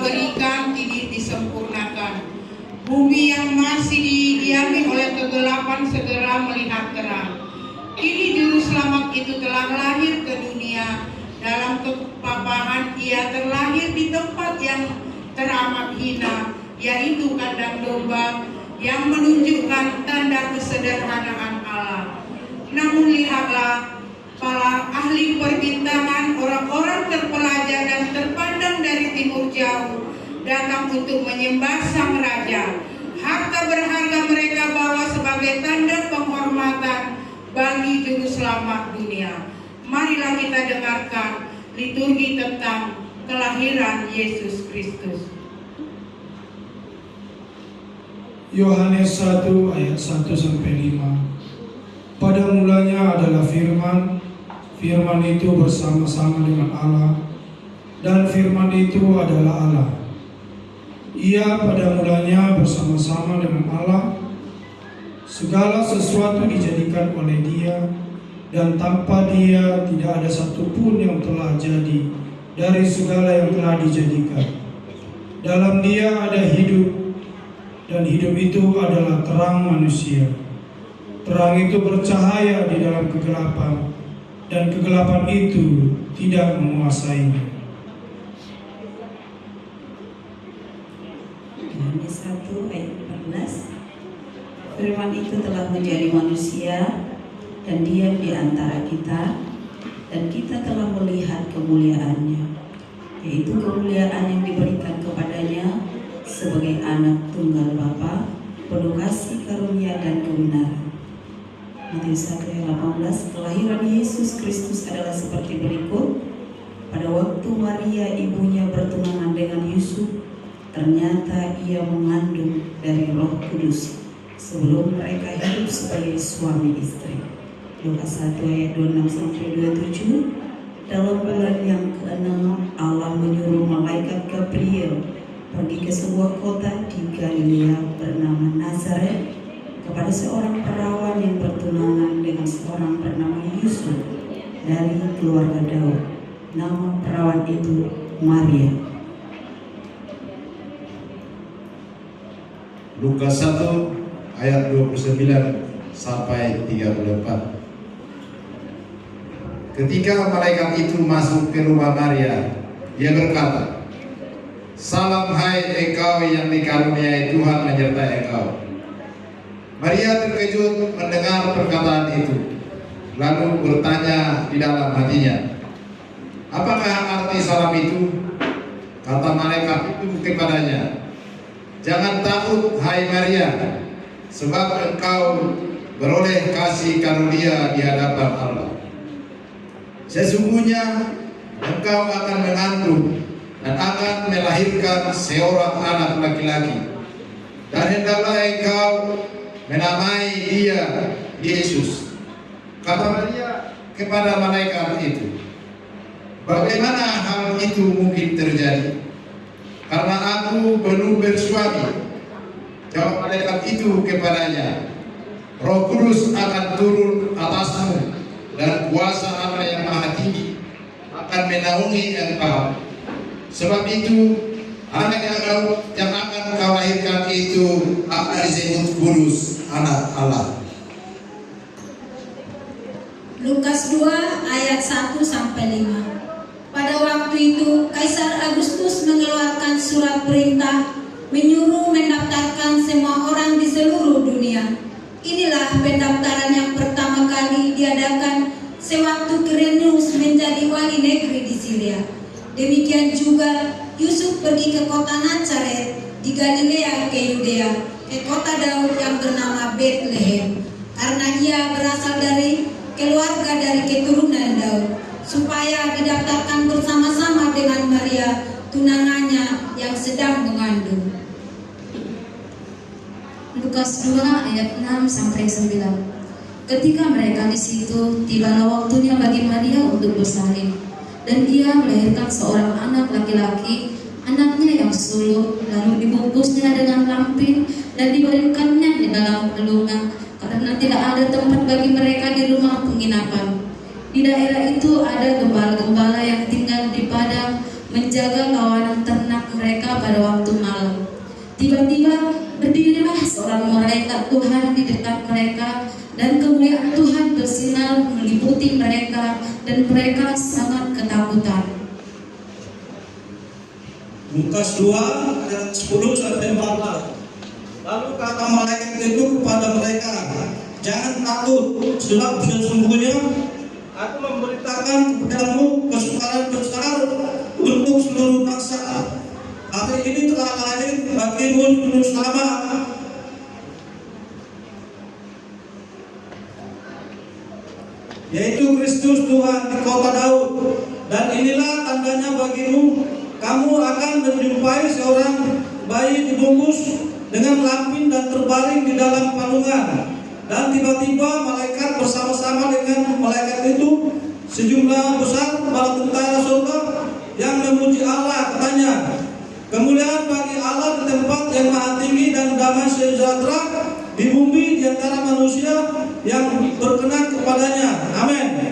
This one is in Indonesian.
berikan kini disempurnakan. Bumi yang masih didiami oleh kegelapan segera melihat terang. Kini Juru Selamat itu telah lahir ke dunia. Dalam kepapahan ia terlahir di tempat yang teramat hina, yaitu kandang domba, yang menunjukkan tanda kesederhanaan Allah. Namun lihatlah, para ahli perbintangan, orang-orang terpelajar dan terpandang dari timur jauh datang untuk menyembah Sang Raja. Harta berharga mereka bawa sebagai tanda penghormatan bagi Juru Selamat dunia. Marilah kita dengarkan liturgi tentang kelahiran Yesus Kristus. Yohanes 1 ayat 1 sampai 5. Pada mulanya adalah firman, firman itu bersama-sama dengan Allah, dan firman itu adalah Allah. Ia pada mulanya bersama-sama dengan Allah. Segala sesuatu dijadikan oleh Dia, dan tanpa Dia tidak ada satupun yang telah jadi dari segala yang telah dijadikan. Dalam Dia ada hidup, dan hidup itu adalah terang manusia. Terang itu bercahaya di dalam kegelapan, dan kegelapan itu tidak menguasainya. Yohanes 1 ayat 14. Firman itu telah menjadi manusia dan diam di antara kita, dan kita telah melihat kemuliaannya, yaitu kemuliaan yang diberikan kepadanya sebagai anak tunggal Bapa, penuh kasih karunia dan kebenaran. Matius 1 ayat 18. Kelahiran Yesus Kristus adalah seperti berikut. Pada waktu Maria ibunya bertunangan dengan Yusuf, ternyata ia mengandung dari Roh Kudus sebelum mereka hidup sebagai suami istri. Lukas 1 ayat 26 sampai 27. Dalam bulan yang ke-6 Allah menyuruh malaikat Gabriel pergi ke sebuah kota di Galilea bernama Nazaret kepada seorang perawan yang bertunangan dengan seorang bernama Yusuf dari keluarga Daud. Nama perawan itu Maria. Lukas 1 ayat 29 sampai 34. Ketika malaikat itu masuk ke rumah Maria, dia berkata, "Salam hai engkau yang dikaruniai Tuhan menyertai engkau." Maria terkejut mendengar perkataan itu, lalu bertanya di dalam hatinya, "Apakah arti salam itu?" Kata malaikat itu kepadanya, "Jangan takut hai Maria, sebab engkau beroleh kasih karunia di hadapan Allah. Sesungguhnya engkau akan mengandung dan akan melahirkan seorang anak laki-laki, dan hendaklah engkau menamai dia Yesus." Kata Maria kepada malaikat itu, "Bagaimana hal itu mungkin terjadi? Karena aku belum bersuami." Jawab malaikat itu kepadanya, "Roh Kudus akan turun atasmu, dan kuasa Allah yang Maha Tinggi akan menaungi engkau. Sebab itu anak yang akan kau lahirkan itu akan disebut kudus, anak Allah." Lukas 2 ayat 1 sampai 5. Pada waktu itu Kaisar Agustus mengeluarkan surat perintah menyuruh mendaftarkan semua orang di seluruh dunia. Inilah pendaftaran yang pertama kali diadakan sewaktu Quirinius menjadi wali negeri di Syria. Demikian juga Yusuf pergi ke kota Nazaret di Galilea ke Yudea, ke kota Daud yang bernama Bethlehem, karena ia berasal dari keluarga dari keturunan Daud, supaya didaftarkan bersama-sama dengan Maria, tunangannya yang sedang mengandung. Lukas 2 ayat 6 sampai 9. Ketika mereka di situ, tibalah waktunya bagi Maria untuk bersalin, dan ia melahirkan seorang anak laki-laki, anaknya yang sulung, lalu dibungkusnya dengan lampin dan dibaringkannya di dalam pelungan, karena tidak ada tempat bagi mereka di rumah penginapan. Di daerah itu ada gembala-gembala yang tinggal di padang, menjaga kawanan ternak mereka kebesaran Tuhan di dekat mereka, dan kemuliaan Tuhan bersinar meliputi mereka, dan mereka sangat ketakutan. Lukas 2 ayat 10 sampai 14. Lalu kata malaikat itu kepada mereka, jangan takut, sebab sesungguhnya aku memberitakan kepadamu kesukaran besar untuk seluruh bangsa. Hari ini telah lahir bagimu juru selamat, yaitu Kristus Tuhan di kota Daud. Dan inilah tandanya bagimu, kamu akan menjumpai seorang bayi dibungkus dengan lampin dan terbaring di dalam palungan. Dan tiba-tiba malaikat bersama-sama dengan malaikat itu sejumlah besar bala tentara surga yang memuji Allah, katanya, kemuliaan bagi Allah di tempat yang maha tinggi, dan damai sejahtera di bumi di antara manusia yang berkenan kepadanya. Amin.